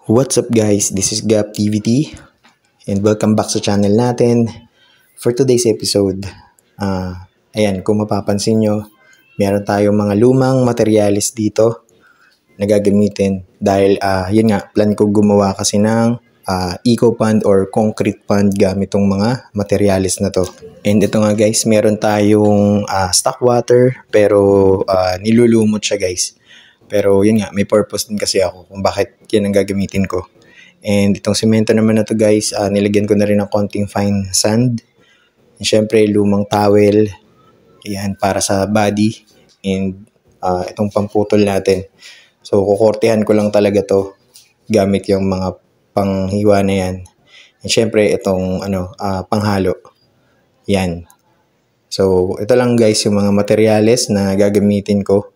What's up guys, this is Gap TVT and welcome back sa channel natin. For today's episode, ayan, kung mapapansin nyo, meron tayong mga lumang materyales dito na gagamitin dahil yun nga, plan ko gumawa kasi ng eco pond or concrete pond gamit tong mga materyales na to. And ito nga guys, meron tayong stock water pero nilulumot siya guys. Pero yun nga, may purpose din kasi ako kung bakit yan ang gagamitin ko. And itong semento naman na to guys, nilagyan ko na rin ng konting fine sand. And syempre, lumang towel. Yan, para sa body. And itong pamputol natin. So, kukortehan ko lang talaga to gamit yung mga panghiwa na yan. And syempre, itong panghalo. Yan. So, ito lang guys yung mga materyales na gagamitin ko.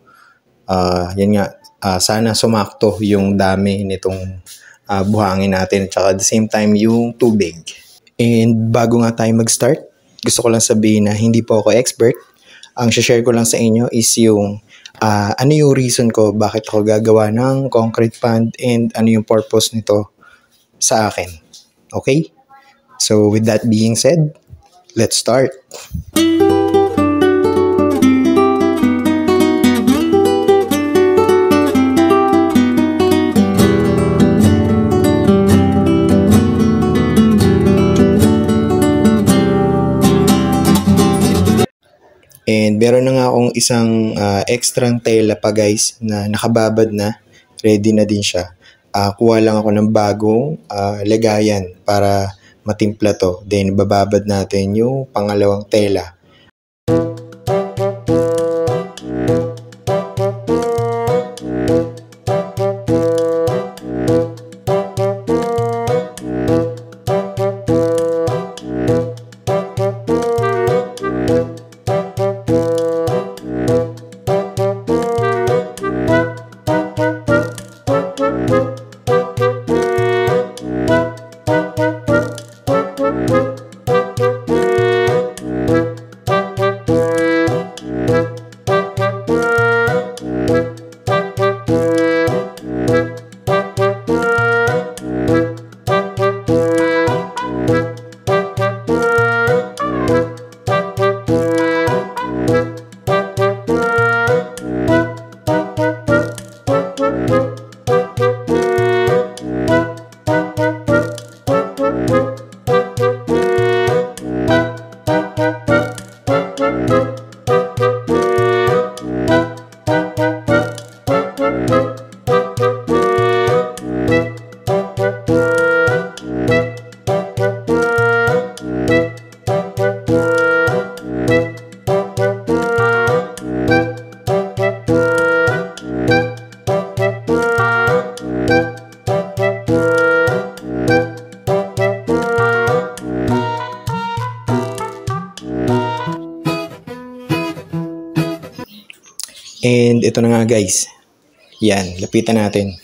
Yan nga, sana sumakto yung dami nitong buhangin natin at saka at the same time yung tubig. And bago nga tayo mag-start, gusto ko lang sabihin na hindi po ako expert. Ang share ko lang sa inyo is yung ano yung reason ko bakit ako gagawa ng concrete pond and ano yung purpose nito sa akin. Okay? So with that being said, let's start. And meron na nga akong isang extra tela pa guys na nakababad na. Ready na din siya. Kuha lang ako ng bagong lagayan para matimpla to. Then bababad natin yung pangalawang tela. And ito na nga guys. Yan, lapitan natin.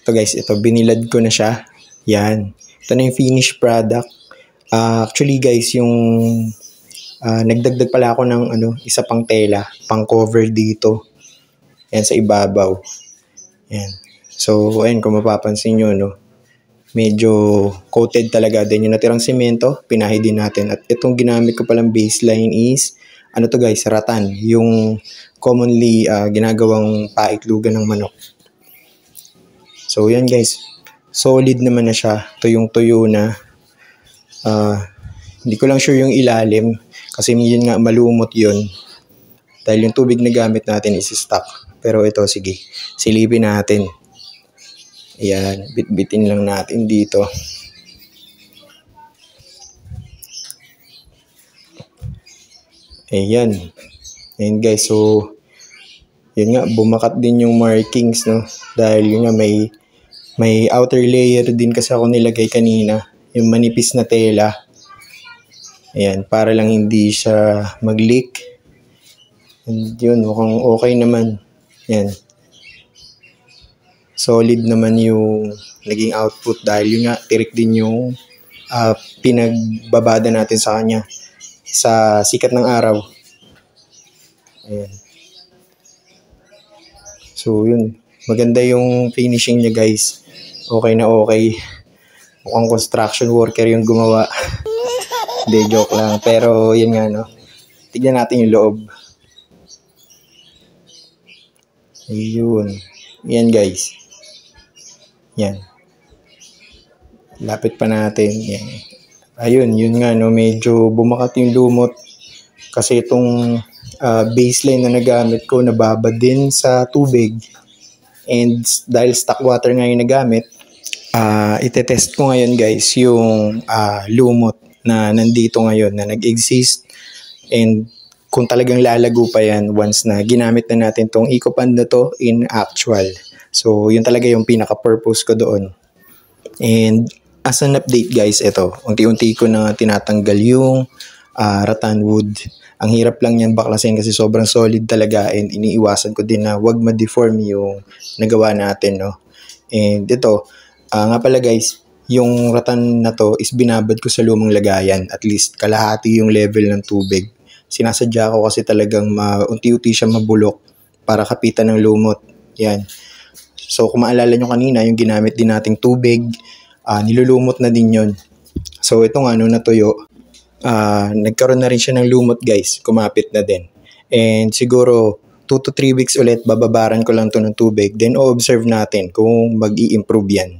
Ito guys, ito binilad ko na siya. Yan. Ito na yung finished product. Actually guys, yung nagdagdag pala ako ng isa pang tela, pang cover dito. Yan sa ibabaw. Yan. So, ayun kung mapapansin nyo, no, medyo coated talaga din yung natirang semento, pinahi din natin. At itong ginamit ko palang baseline is ano to guys, ratan, yung commonly ginagawang paiklugan ng manok. So yan guys, solid naman na siya, tuyong-tuyo na. Hindi ko lang sure yung ilalim kasi yun nga, malumot yun dahil yung tubig na gamit natin is stock. Pero ito, sige, silipin natin. Ayan, bit-bitin lang natin dito. Ayan. Ayan guys, so yun nga, bumakat din yung markings, no? Dahil yun nga, may outer layer din kasi ako nilagay kanina, yung manipis na tela. Ayan, para lang hindi siya mag-leak. And yun, mukhang okay naman. Ayan. Solid naman yung naging output dahil yun nga, tirik din yung pinagbabada natin sa kanya sa sikat ng araw. Ayan. So, yun. Maganda yung finishing niya, guys. okay na okay. Mukhang construction worker yung gumawa. Hindi, joke lang. Pero yun nga, no? Tignan natin yung loob. Ayun. Yan guys. Yan. Lapit pa natin. Yan. Ayun, yun nga, no? Medyo bumakat yung lumot. Kasi itong baseline na nagamit ko, nababad din sa tubig. And dahil stock water nga yung nagamit, itetest ko ngayon guys yung lumot na nandito ngayon na nag-exist, and kung talagang lalago pa yan once na ginamit na natin tong EcoPan na to in actual. So yun talaga yung pinaka-purpose ko doon. And as an update guys, ito, unti-unti ko na tinatanggal yung rattan wood. Ang hirap lang yan baklasin kasi sobrang solid talaga, and iniiwasan ko din na wag ma-deform yung nagawa natin, no? And ito, nga pala guys, yung rattan na to is binabad ko sa lumang lagayan. At least kalahati yung level ng tubig. Sinasadya ko kasi talagang unti-unti siya mabulok para kapitan ng lumot. Yan. So kung maalala nyo kanina, yung ginamit din nating tubig, nilulumot na din yun. So ito nga, nung natuyo, nagkaroon na rin siya ng lumot guys. Kumapit na din. And siguro 2 to 3 weeks ulit, bababaran ko lang to ng tubig. Then o-observe natin kung mag-i-improve yan.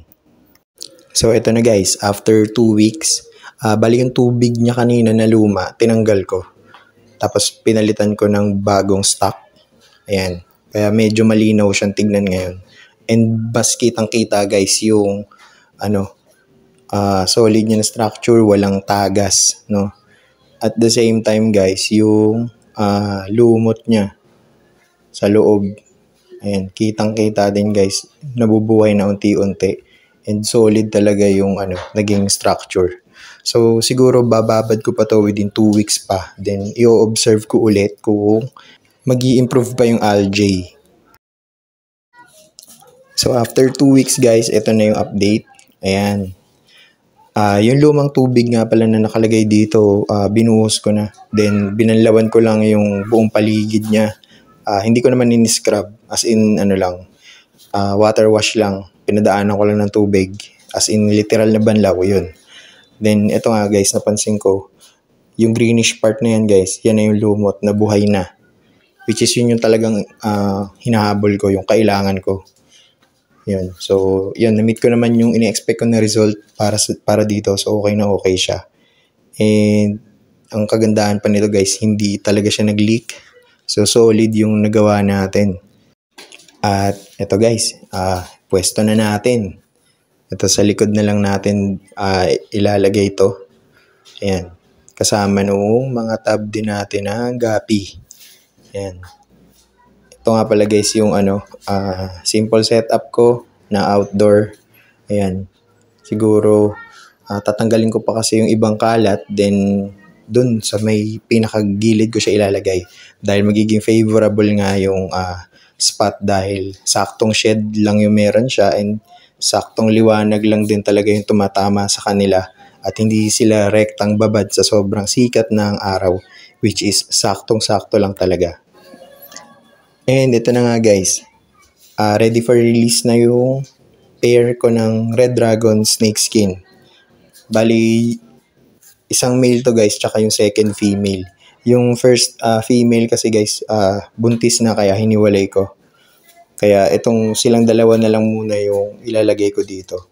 So ito na guys, after 2 weeks, bali yung tubig niya kanina na luma, tinanggal ko. Tapos pinalitan ko ng bagong stock. Ayan. Kaya medyo malinaw siyang tignan ngayon. And mas kitang-kita guys yung solid niya na structure, walang tagas, no? At the same time guys, yung lumot niya sa loob, ayan, kitang-kita din guys, nabubuhay na unti-unti. And solid talaga yung naging structure. So siguro bababad ko pa to within 2 weeks pa. Then i-observe ko ulit kung mag-i-improve pa yung algae. So after 2 weeks guys, ito na yung update. Ayan. Yung lumang tubig nga pala na nakalagay dito, binuhos ko na. Then binanlawan ko lang yung buong paligid niya. Hindi ko naman in-scrub, as in water wash lang. Pinadaanan ko lang ng tubig, as in literal na banlaw yun. Then ito nga guys, napansin ko yung greenish part na yan guys, yan na yung lumot na buhay na, which is yun yung talagang hinahabol ko, yung kailangan ko. Yun. So yun, na-meet ko naman yung ini-expect ko na result para dito. So okay na okay siya. And ang kagandahan pa nito guys, hindi talaga siya nag-leak. So solid yung nagawa natin. At ito guys, pwesto na natin. Ito sa likod na lang natin ilalagay ito. Ayan. Kasama noong mga tab din natin na gapi. Ayan. Ito nga pala guys yung simple setup ko na outdoor. Ayan. Siguro tatanggalin ko pa kasi yung ibang kalat. Then dun sa may pinakagilid ko siya ilalagay. Dahil magiging favorable nga yung spot dahil saktong shed lang yung meron siya, and saktong liwanag lang din talaga yung tumatama sa kanila, at hindi sila rektang babad sa sobrang sikat ng araw, which is saktong-sakto lang talaga. And ito na nga guys, ready for release na yung pair ko ng Red Dragon Snakeskin. Bali, isang male to guys, tsaka yung second female. Yung first female kasi guys, buntis na, kaya hiniwalay ko. Kaya itong silang dalawa na lang muna yung ilalagay ko dito.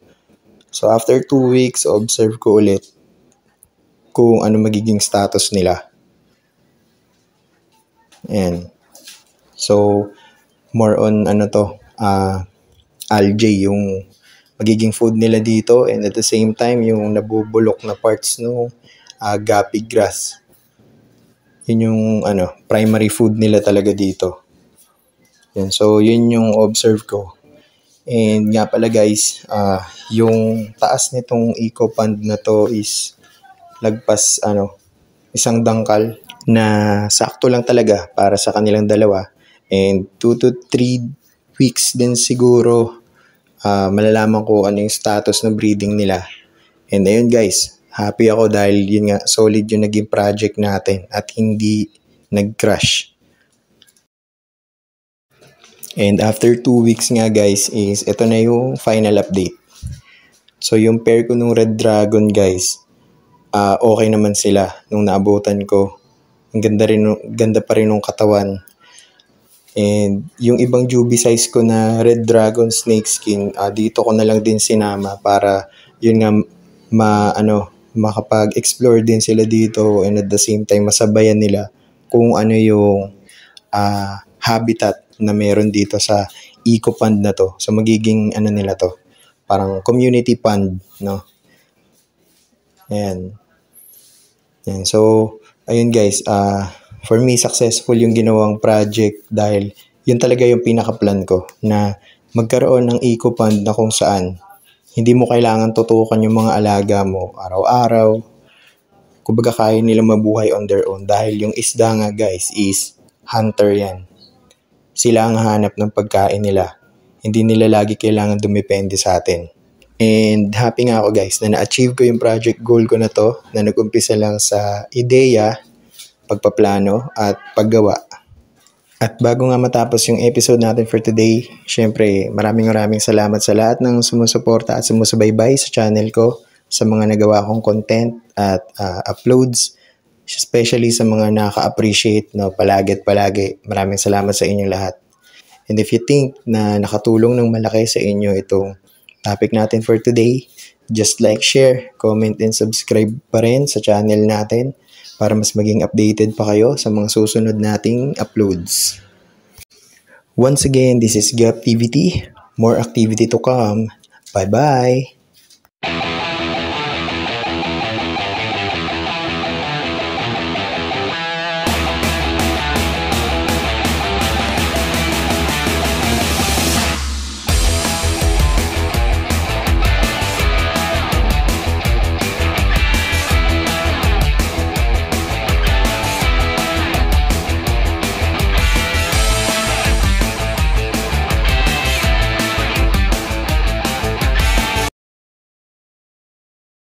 So after 2 weeks, observe ko ulit kung ano magiging status nila. Ayan. So more on algae yung magiging food nila dito, and at the same time yung nabubulok na parts ng gapi grass. Yun yung primary food nila talaga dito. Yan, so yun yung observe ko. And nga pala guys, yung taas nitong EcoPan na to is lagpas isang dangkal na sakto lang talaga para sa kanilang dalawa. And 2 to 3 weeks din siguro malalaman ko ano yung status ng breeding nila. And ayun guys, happy ako dahil yun nga, solid yung naging project natin at hindi nag-crash. And after 2 weeks nga guys, is ito na yung final update. So yung pair ko nung Red Dragon guys, okay naman sila nung naabutan ko. Ang ganda pa rin nung katawan. And yung ibang Juby size ko na Red Dragon Snakeskin, dito ko na lang din sinama para yun nga makapag-explore din sila dito, and at the same time masabayan nila kung ano yung habitat na meron dito sa eco pond na to. So magiging nila to, parang community pond, no? Ayan. So ayun guys, for me successful yung ginawang project dahil yun talaga yung pinaka-plan ko, na magkaroon ng eco pond na kung saan hindi mo kailangan tutukan yung mga alaga mo araw-araw. Kumbaga kaya nila mabuhay on their own dahil yung isda nga guys is hunter yan. Sila ang hanap ng pagkain nila. Hindi nila lagi kailangan dumepende sa atin. And happy nga ako guys na na-achieve ko yung project goal ko na to, na nag-umpisa lang sa ideya, pagpaplano at paggawa. At bago nga matapos yung episode natin for today, syempre maraming salamat sa lahat ng sumusuporta at sumusubaybay sa channel ko, sa mga nagawa kong content at uploads, especially sa mga nakaka-appreciate, no, palagi. Maraming salamat sa inyong lahat. And if you think na nakatulong ng malaki sa inyo itong topic natin for today, just like, share, comment, and subscribe pa rin sa channel natin para mas maging updated pa kayo sa mga susunod nating uploads. Once again, this is Gap TVT. More activity to come. Bye-bye!